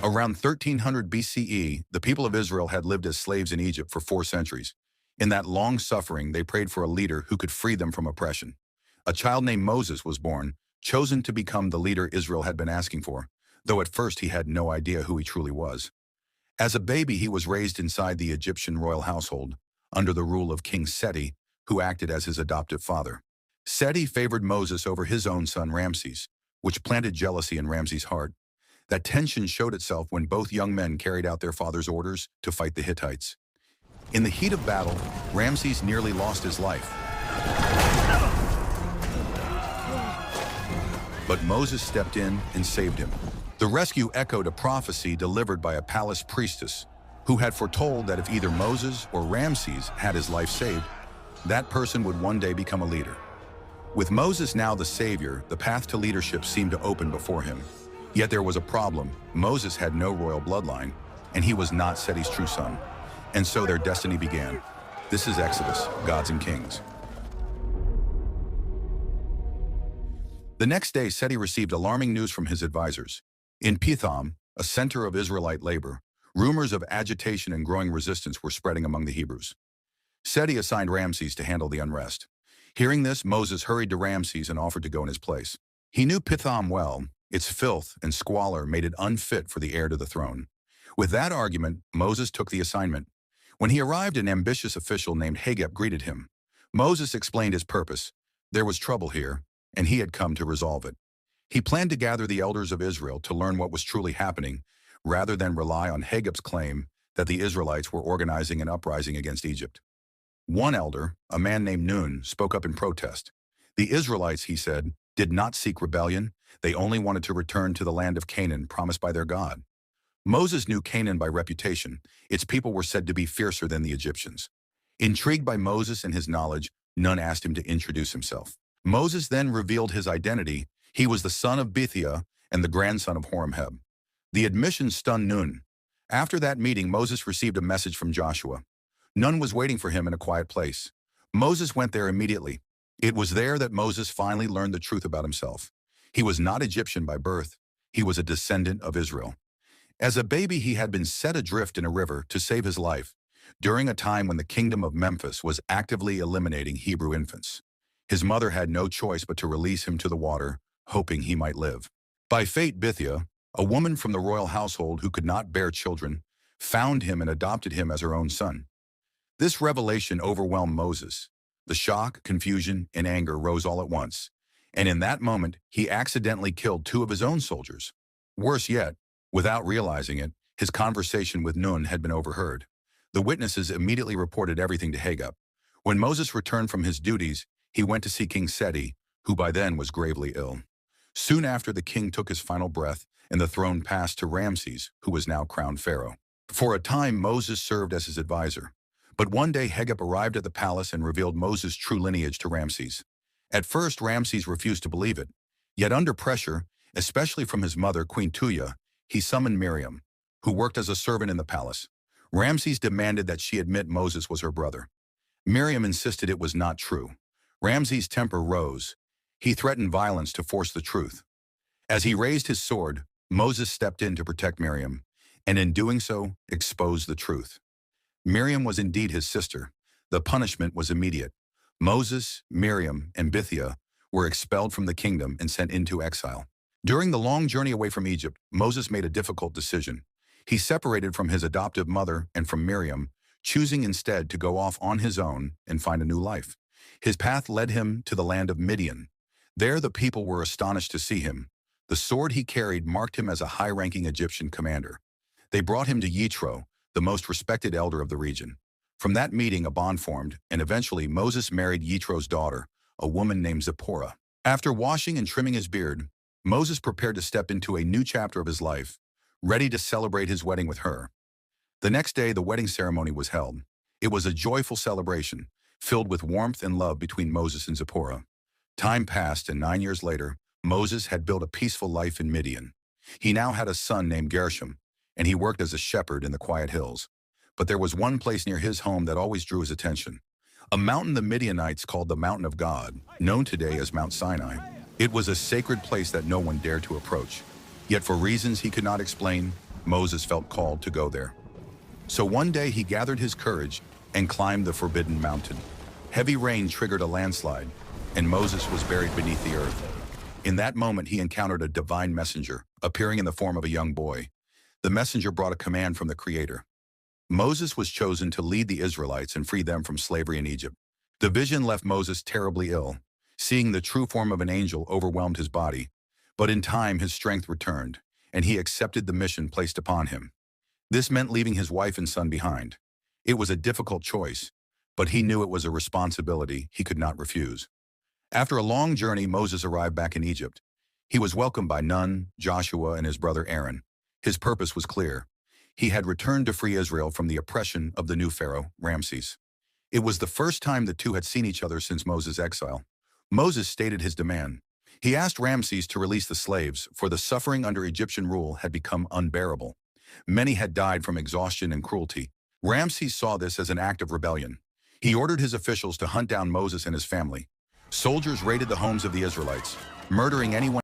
Around 1300 BCE, the people of Israel had lived as slaves in Egypt for 4 centuries. In that long suffering, they prayed for a leader who could free them from oppression. A child named Moses was born, chosen to become the leader Israel had been asking for, though at first he had no idea who he truly was. As a baby, he was raised inside the Egyptian royal household, under the rule of King Seti, who acted as his adoptive father. Seti favored Moses over his own son Ramses, which planted jealousy in Ramses' heart. That tension showed itself when both young men carried out their father's orders to fight the Hittites. In the heat of battle, Ramses nearly lost his life. But Moses stepped in and saved him. The rescue echoed a prophecy delivered by a palace priestess who had foretold that if either Moses or Ramses had his life saved, that person would one day become a leader. With Moses now the savior, the path to leadership seemed to open before him. Yet there was a problem. Moses had no royal bloodline, and he was not Seti's true son. And so their destiny began. This is Exodus, Gods and Kings. The next day, Seti received alarming news from his advisors. In Pithom, a center of Israelite labor, rumors of agitation and growing resistance were spreading among the Hebrews. Seti assigned Ramses to handle the unrest. Hearing this, Moses hurried to Ramses and offered to go in his place. He knew Pithom well. Its filth and squalor made it unfit for the heir to the throne. With that argument, Moses took the assignment. When he arrived, an ambitious official named Hagep greeted him. Moses explained his purpose. There was trouble here, and he had come to resolve it. He planned to gather the elders of Israel to learn what was truly happening, rather than rely on Hagep's claim that the Israelites were organizing an uprising against Egypt. One elder, a man named Nun, spoke up in protest. The Israelites, he said, did not seek rebellion. They only wanted to return to the land of Canaan promised by their God. Moses knew Canaan by reputation. Its people were said to be fiercer than the Egyptians. Intrigued by Moses and his knowledge, Nun asked him to introduce himself. Moses then revealed his identity. He was the son of Bithiah and the grandson of Horemheb. The admission stunned Nun. After that meeting, Moses received a message from Joshua. Nun was waiting for him in a quiet place. Moses went there immediately. It was there that Moses finally learned the truth about himself. He was not Egyptian by birth. He was a descendant of Israel. As a baby, he had been set adrift in a river to save his life, during a time when the kingdom of Memphis was actively eliminating Hebrew infants. His mother had no choice but to release him to the water, hoping he might live. By fate, Bithiah, a woman from the royal household who could not bear children, found him and adopted him as her own son. This revelation overwhelmed Moses. The shock, confusion, and anger rose all at once, and in that moment, he accidentally killed 2 of his own soldiers. Worse yet, without realizing it, his conversation with Nun had been overheard. The witnesses immediately reported everything to Hagep. When Moses returned from his duties, he went to see King Seti, who by then was gravely ill. Soon after, the king took his final breath, and the throne passed to Ramses, who was now crowned Pharaoh. For a time, Moses served as his advisor. But one day, Hagep arrived at the palace and revealed Moses' true lineage to Ramses. At first, Ramses refused to believe it. Yet under pressure, especially from his mother, Queen Tuya, he summoned Miriam, who worked as a servant in the palace. Ramses demanded that she admit Moses was her brother. Miriam insisted it was not true. Ramses' temper rose. He threatened violence to force the truth. As he raised his sword, Moses stepped in to protect Miriam, and in doing so, exposed the truth. Miriam was indeed his sister. The punishment was immediate. Moses, Miriam, and Bithiah were expelled from the kingdom and sent into exile. During the long journey away from Egypt, Moses made a difficult decision. He separated from his adoptive mother and from Miriam, choosing instead to go off on his own and find a new life. His path led him to the land of Midian. There the people were astonished to see him. The sword he carried marked him as a high-ranking Egyptian commander. They brought him to Yitro, the most respected elder of the region. From that meeting, a bond formed, and eventually Moses married Yitro's daughter, a woman named Zipporah. After washing and trimming his beard, Moses prepared to step into a new chapter of his life, ready to celebrate his wedding with her. The next day, the wedding ceremony was held. It was a joyful celebration, filled with warmth and love between Moses and Zipporah. Time passed, and 9 years later, Moses had built a peaceful life in Midian. He now had a son named Gershom, and he worked as a shepherd in the quiet hills. But there was one place near his home that always drew his attention. A mountain the Midianites called the Mountain of God, known today as Mount Sinai. It was a sacred place that no one dared to approach. Yet for reasons he could not explain, Moses felt called to go there. So one day he gathered his courage and climbed the forbidden mountain. Heavy rain triggered a landslide, and Moses was buried beneath the earth. In that moment, he encountered a divine messenger, appearing in the form of a young boy. The messenger brought a command from the Creator. Moses was chosen to lead the Israelites and free them from slavery in Egypt. The vision left Moses terribly ill. Seeing the true form of an angel overwhelmed his body, but in time his strength returned, and he accepted the mission placed upon him. This meant leaving his wife and son behind. It was a difficult choice, but he knew it was a responsibility he could not refuse. After a long journey, Moses arrived back in Egypt. He was welcomed by Nun, Joshua, and his brother Aaron. His purpose was clear. He had returned to free Israel from the oppression of the new Pharaoh, Ramses. It was the first time the two had seen each other since Moses' exile. Moses stated his demand. He asked Ramses to release the slaves, for the suffering under Egyptian rule had become unbearable. Many had died from exhaustion and cruelty. Ramses saw this as an act of rebellion. He ordered his officials to hunt down Moses and his family. Soldiers raided the homes of the Israelites, murdering anyone